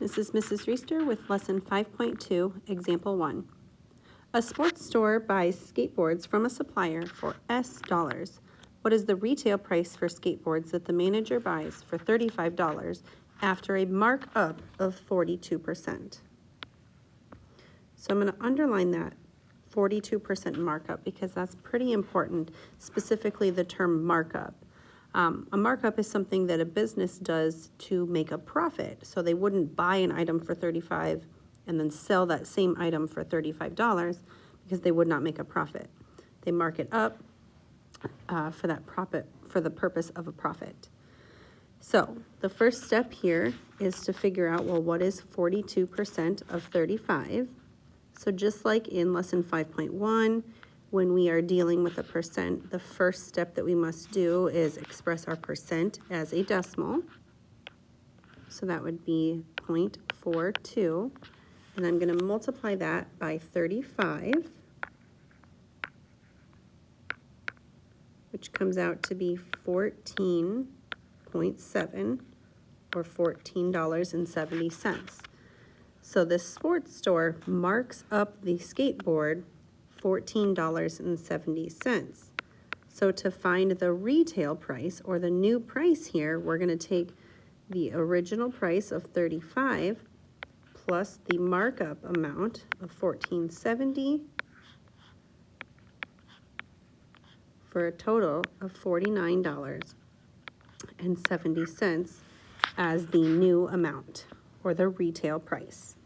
This is Mrs. Reister with Lesson 5.2, Example 1. A sports store buys skateboards from a supplier for S dollars. What is the retail price for skateboards that the manager buys for $35 after a markup of 42%? So I'm going to underline that 42% markup because that's pretty important, specifically the term markup. A markup is something that a business does to make a profit. So they wouldn't buy an item for $35 and then sell that same item for $35 because they would not make a profit. They mark it up for that profit, for the purpose of a profit. So the first step here is to figure out, well, what is 42% of 35? So just like in lesson 5.1, when we are dealing with a percent, the first step that we must do is express our percent as a decimal. So that would be 0.42. And I'm going to multiply that by 35, which comes out to be 14.7 or $14.70. So this sports store marks up the skateboard $14.70. So to find the retail price or the new price here, we're going to take the original price of 35 plus the markup amount of $14.70 for a total of $49.70 as the new amount or the retail price.